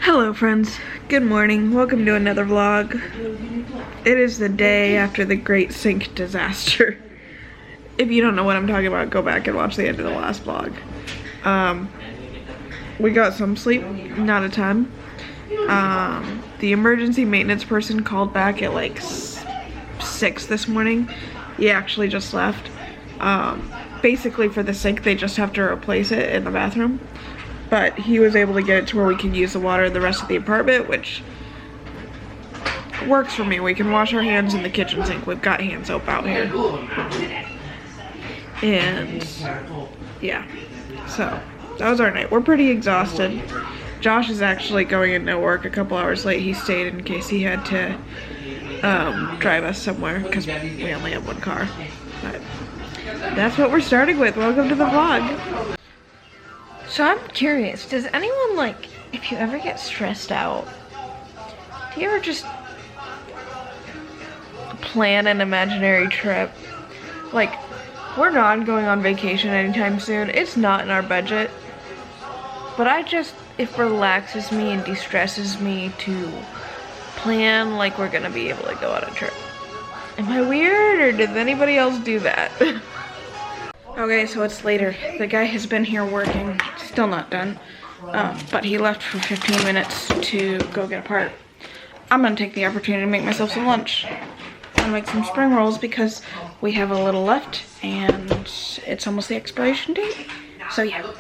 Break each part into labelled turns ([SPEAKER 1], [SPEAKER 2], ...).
[SPEAKER 1] Hello friends, good morning, welcome to another vlog. It is the day after the Great Sink disaster. If you don't know what I'm talking about, go back and watch the end of the last vlog. We got some sleep, not a ton. The emergency maintenance person called back at like 6 this morning. He actually just left. Basically for the sink, they just have to replace it in the bathroom. But he was able to get it to where we can use the water in the rest of the apartment, which works for me. We can wash our hands in the kitchen sink. We've got hand soap out here. And yeah, so that was our night. We're pretty exhausted. Josh is actually going into work a couple hours late. He stayed in case he had to drive us somewhere because we only have one car. But that's what we're starting with. Welcome to the vlog. So I'm curious, does anyone, like, if you ever get stressed out, do you ever just plan an imaginary trip? Like, we're not going on vacation anytime soon. It's not in our budget. But it relaxes me and de-stresses me to plan like we're gonna be able to go on a trip. Am I weird, or does anybody else do that? Okay, so it's later. The guy has been here working, still not done, but he left for 15 minutes to go get a part. I'm gonna take the opportunity to make myself some lunch. I'm gonna make some spring rolls because we have a little left and it's almost the expiration date. So yeah.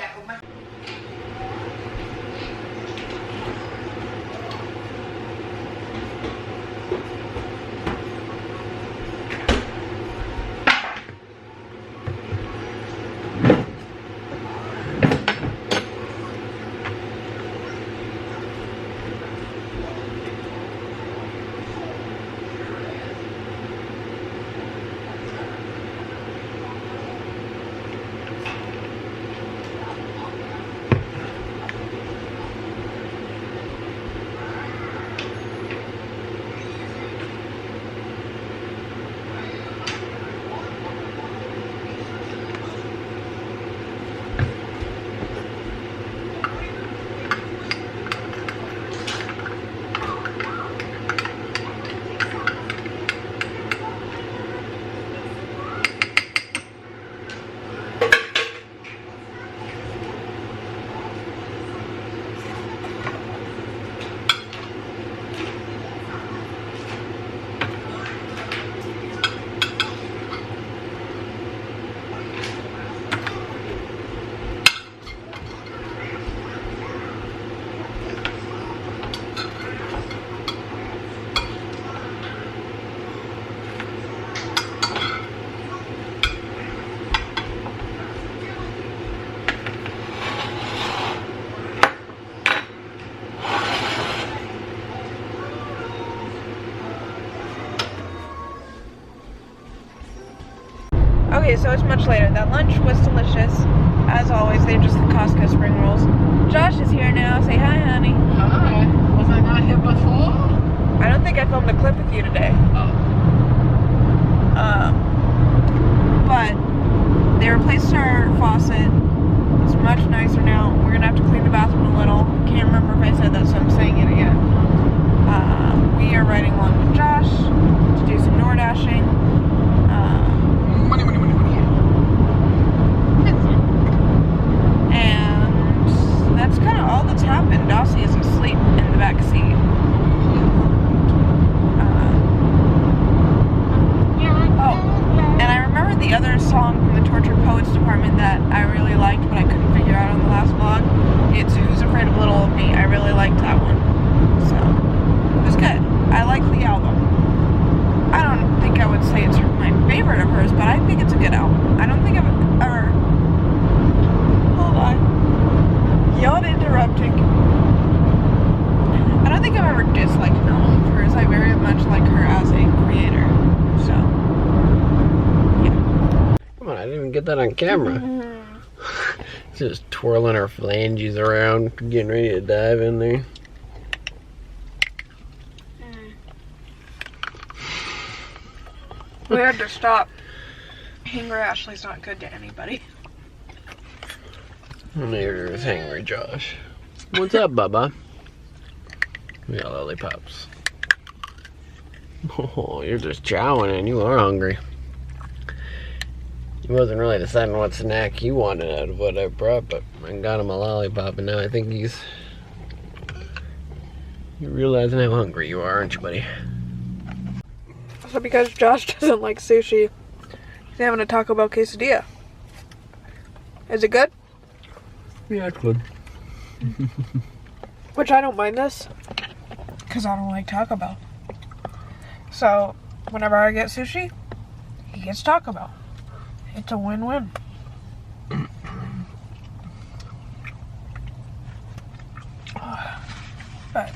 [SPEAKER 1] Okay, so it's much later. That lunch was delicious. As always, they're just the Costco spring rolls. Josh is here now. Say hi, honey.
[SPEAKER 2] Hi. Was I not here before?
[SPEAKER 1] I don't think I filmed a clip with you today.
[SPEAKER 2] Oh.
[SPEAKER 1] But they replaced our faucet. It's much nicer now. We're gonna have to clean the bathroom a little. Can't remember if I said that, so I'm saying it again. We are riding along with Josh to do some door dashing.
[SPEAKER 2] Money.
[SPEAKER 1] And that's kind of all that's happened. Dossie is asleep in the back seat. And I remember the other song from the Tortured Poets department that I really liked, but I couldn't figure out on the last vlog. It's Who's Afraid of Little Old Me. I really liked that one. So, it was good. I like the album. I don't think I would say it's my favorite of hers, but I think it's a good album. I don't think I've ever... Hold on. Yawn interrupting. I don't think I've ever disliked an album of hers. I very much like her as a creator. So, yeah.
[SPEAKER 2] Come on, I didn't even get that on camera. Just twirling our phalanges around, getting ready to dive in there.
[SPEAKER 1] We had to stop. Hangry Ashley's not good to anybody.
[SPEAKER 2] Neither is Hangry Josh. What's up, Bubba? We got lollipops. Oh, you're just chowing and you are hungry. He wasn't really deciding what snack he wanted out of what I brought, but I got him a lollipop, and now I think you're realizing how hungry you are, aren't you, buddy?
[SPEAKER 1] So because Josh doesn't like sushi, he's having a Taco Bell quesadilla. Is it good?
[SPEAKER 2] Yeah, it's good.
[SPEAKER 1] Which I don't mind this, because I don't like Taco Bell. So, whenever I get sushi, he gets Taco Bell. It's a win-win. But,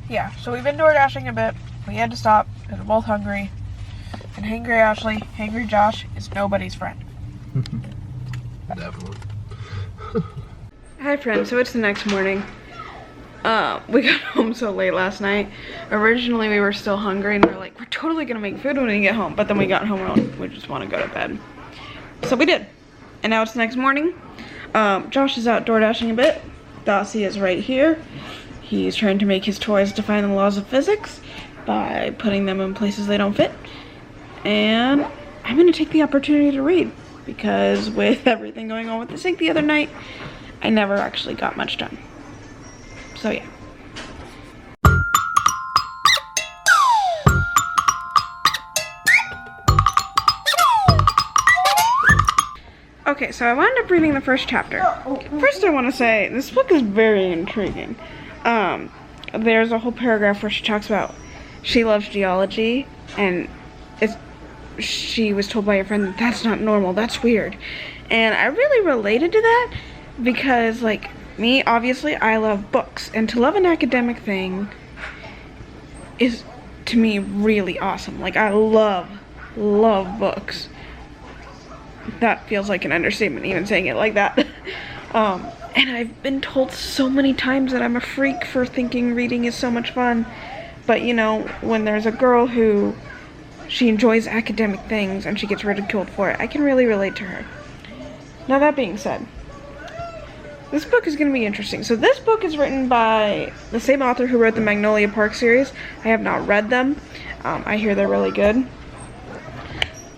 [SPEAKER 1] yeah, so we've been door dashing a bit. We had to stop because we're both hungry. And hangry Ashley, hangry Josh is nobody's friend.
[SPEAKER 2] Definitely.
[SPEAKER 1] Hi friends, so it's the next morning. We got home so late last night. Originally we were still hungry and we were like, we're totally gonna make food when we get home. But then we got home and we just want to go to bed. So we did. And now it's the next morning. Josh is out door dashing a bit. Dossie is right here. He's trying to make his toys define the laws of physics by putting them in places they don't fit. And I'm gonna take the opportunity to read because with everything going on with the sink the other night, I never actually got much done. So yeah. Okay, so I wound up reading the first chapter. First I want to say, this book is very intriguing. There's a whole paragraph where she talks about she loves geology, and she was told by a friend that that's not normal, that's weird. And I really related to that because, like, me, obviously, I love books, and to love an academic thing is, to me, really awesome. Like, I love books. That feels like an understatement, even saying it like that. And I've been told so many times that I'm a freak for thinking reading is so much fun. But, you know, when there's a girl who, she enjoys academic things and she gets ridiculed for it, I can really relate to her. Now, that being said, this book is going to be interesting. So this book is written by the same author who wrote the Magnolia Park series. I have not read them. I hear they're really good.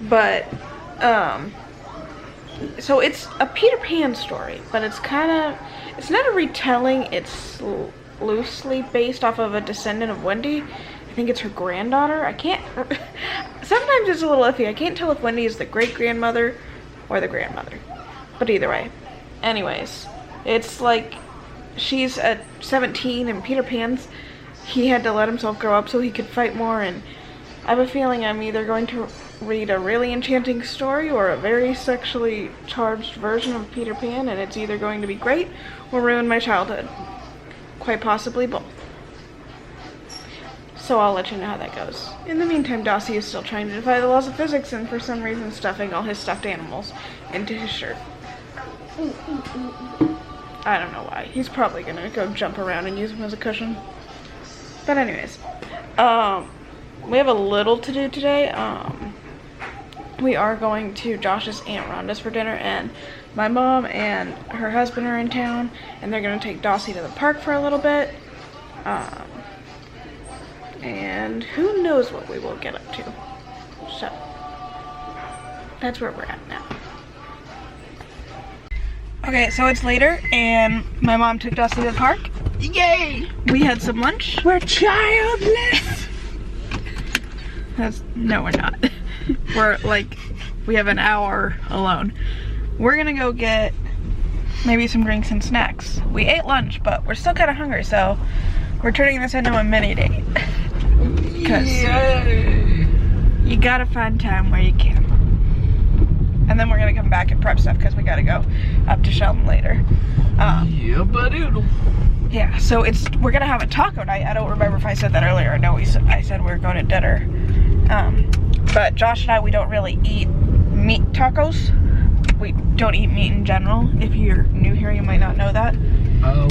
[SPEAKER 1] But, so it's a Peter Pan story, but it's not a retelling. It's loosely based off of a descendant of Wendy. I think it's her granddaughter. Sometimes it's a little iffy. I can't tell if Wendy is the great-grandmother or the grandmother. But either way. Anyways. It's like she's at 17 and Peter Pan's, he had to let himself grow up so he could fight more, and I have a feeling I'm either going to read a really enchanting story or a very sexually charged version of Peter Pan, and it's either going to be great or ruin my childhood. Quite possibly both. So I'll let you know how that goes. In the meantime, Dossie is still trying to defy the laws of physics and for some reason stuffing all his stuffed animals into his shirt. I don't know why. He's probably gonna go jump around and use him as a cushion. But anyways, we have a little to do today. We are going to Josh's Aunt Rhonda's for dinner, and my mom and her husband are in town, and they're gonna take Dossie to the park for a little bit. And who knows what we will get up to. So, that's where we're at now. Okay, so it's later, and my mom took Dusty to the park. Yay! We had some lunch.
[SPEAKER 2] We're childless!
[SPEAKER 1] No, we're not. We have an hour alone. We're gonna go get maybe some drinks and snacks. We ate lunch, but we're still kind of hungry, so we're turning this into a mini date. Because you gotta find time where you can. And then we're gonna come back and prep stuff because we gotta go up to Sheldon later. Yeah, so we're gonna have a taco night. I don't remember if I said that earlier. No, I said we were going to dinner. But Josh and I, we don't really eat meat tacos. We don't eat meat in general. If you're new here, you might not know that.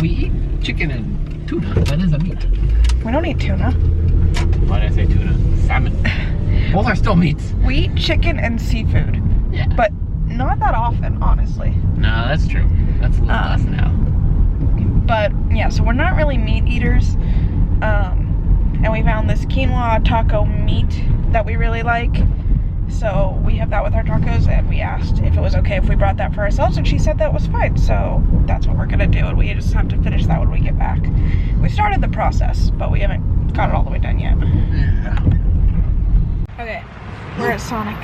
[SPEAKER 2] We eat chicken and tuna. That is a meat.
[SPEAKER 1] We don't eat tuna.
[SPEAKER 2] Why did I say tuna? Salmon. Both are still meats.
[SPEAKER 1] We eat chicken and seafood.
[SPEAKER 2] Yeah.
[SPEAKER 1] But not that often, honestly.
[SPEAKER 2] No, that's true. That's a little less now.
[SPEAKER 1] But yeah, so we're not really meat eaters. And we found this quinoa taco meat that we really like. So we have that with our tacos, and we asked if it was okay if we brought that for ourselves, and she said that was fine. So that's what we're gonna do, and we just have to finish that when we get back. We started the process, but we haven't got it all the way done yet.
[SPEAKER 2] Yeah.
[SPEAKER 1] Okay, we're at Sonic,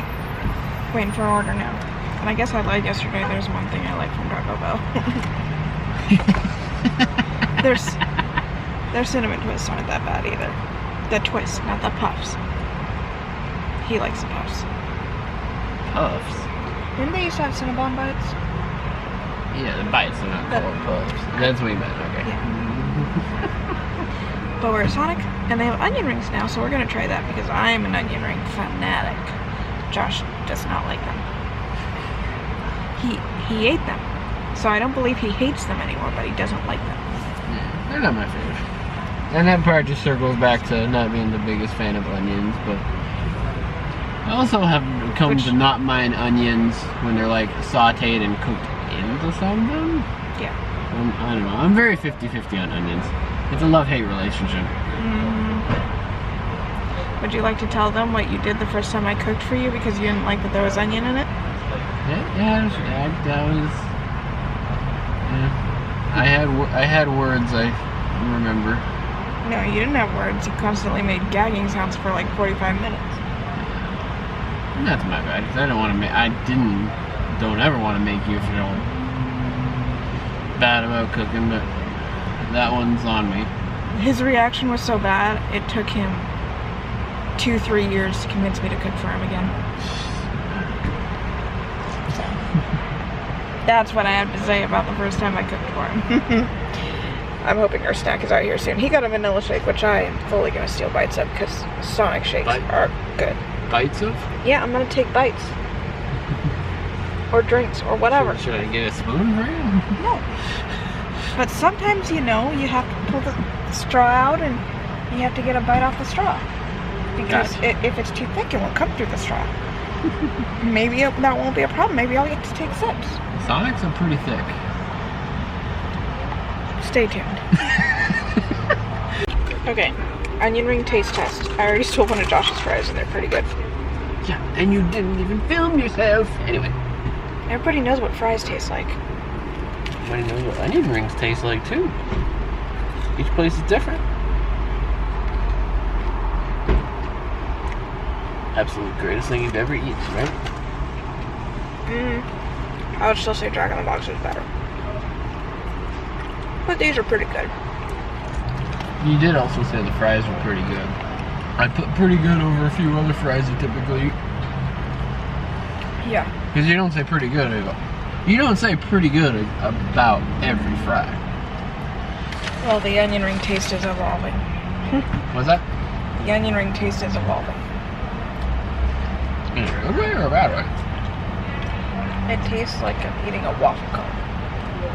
[SPEAKER 1] waiting for our order now. And I guess I lied yesterday. There's one thing I like from Taco Bell. Their cinnamon twists aren't that bad either. The twists, not the puffs. He likes the puffs.
[SPEAKER 2] Puffs?
[SPEAKER 1] Didn't they used to have Cinnabon bites?
[SPEAKER 2] Yeah, the bites are not called puffs. That's what you meant, okay.
[SPEAKER 1] Yeah. But we're at Sonic, and they have onion rings now, so we're gonna try that because I'm an onion ring fanatic. Josh does not like them. He ate them, so I don't believe he hates them anymore, but he doesn't like them.
[SPEAKER 2] Yeah, they're not my favorite. And that part just circles back to not being the biggest fan of onions, but I also have come to not mind onions when they're like sauteed and cooked into something.
[SPEAKER 1] Yeah.
[SPEAKER 2] I don't know. I'm very 50-50 on onions. It's a love-hate relationship.
[SPEAKER 1] Would you like to tell them what you did the first time I cooked for you because you didn't like that there was onion in it?
[SPEAKER 2] Yeah, that was. Yeah. I had words. I remember.
[SPEAKER 1] No, you didn't have words. You constantly made gagging sounds for like 45 minutes.
[SPEAKER 2] That's my bad, because I don't want to make. Don't ever want to make you feel bad about cooking, but that one's on me.
[SPEAKER 1] His reaction was so bad, it took him 2-3 years to convince me to cook for him again. So, that's what I have to say about the first time I cooked for him. I'm hoping our snack is out here soon. He got a vanilla shake, which I am fully going to steal bites of because Sonic shakes are good.
[SPEAKER 2] Bites of?
[SPEAKER 1] Yeah, I'm going to take bites. Or drinks, or whatever.
[SPEAKER 2] Should I get a spoon for you?
[SPEAKER 1] No. But sometimes, you know, you have to pull the straw out and you have to get a bite off the straw. Because if it's too thick, it won't come through the straw. Maybe that won't be a problem. Maybe I'll get to take sips.
[SPEAKER 2] Sonics are pretty thick.
[SPEAKER 1] Stay tuned. Okay, onion ring taste test. I already stole one of Josh's fries and they're pretty good.
[SPEAKER 2] Yeah, and you didn't even film yourself. Anyway.
[SPEAKER 1] Everybody knows what fries taste like.
[SPEAKER 2] Everybody knows what onion rings taste like too. Each place is different. Absolute greatest thing you've ever eaten, right?
[SPEAKER 1] I would still say Dragon in the Box is better. But these are pretty good.
[SPEAKER 2] You did also say the fries were pretty good. I put pretty good over a few other fries you typically eat.
[SPEAKER 1] Yeah.
[SPEAKER 2] Because you don't say pretty good. You don't say pretty good about every fry.
[SPEAKER 1] Well, the onion ring taste is evolving.
[SPEAKER 2] What's that?
[SPEAKER 1] The onion ring taste is evolving.
[SPEAKER 2] In a good way or a bad way?
[SPEAKER 1] It tastes like I'm eating a waffle cone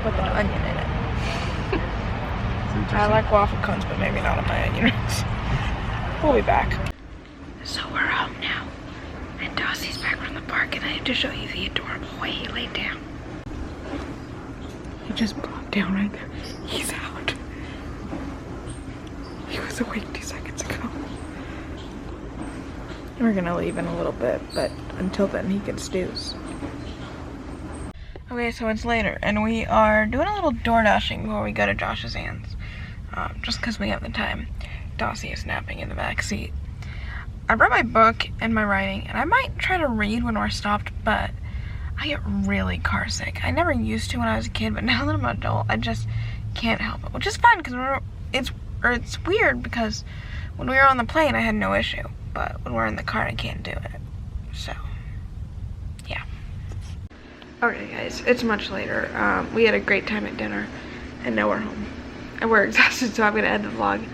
[SPEAKER 1] with an onion in it. I like waffle cones, but maybe not on my onion rings. We'll be back. So we're home now. And Dossie's back from the park, and I have to show you the adorable way he laid down. He just plopped down right there. He's out. He was awake 2 seconds ago. We're gonna leave in a little bit, but until then he can snooze. Okay, so it's later, and we are doing a little door dashing before we go to Josh's aunt's. Just because we have the time. Dossie is napping in the back seat. I brought my book and my writing, and I might try to read when we're stopped, but I get really car sick. I never used to when I was a kid, but now that I'm an adult, I just can't help it. Which is fun, because it's weird, because when we were on the plane, I had no issue. But when we're in the car, I can't do it. So, yeah. Okay, guys, it's much later. We had a great time at dinner, and now we're home. And we're exhausted, so I'm going to end the vlog.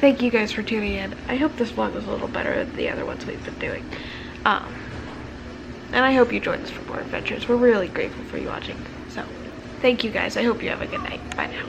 [SPEAKER 1] Thank you guys for tuning in. I hope this vlog was a little better than the other ones we've been doing. And I hope you join us for more adventures. We're really grateful for you watching. So, thank you guys. I hope you have a good night. Bye now.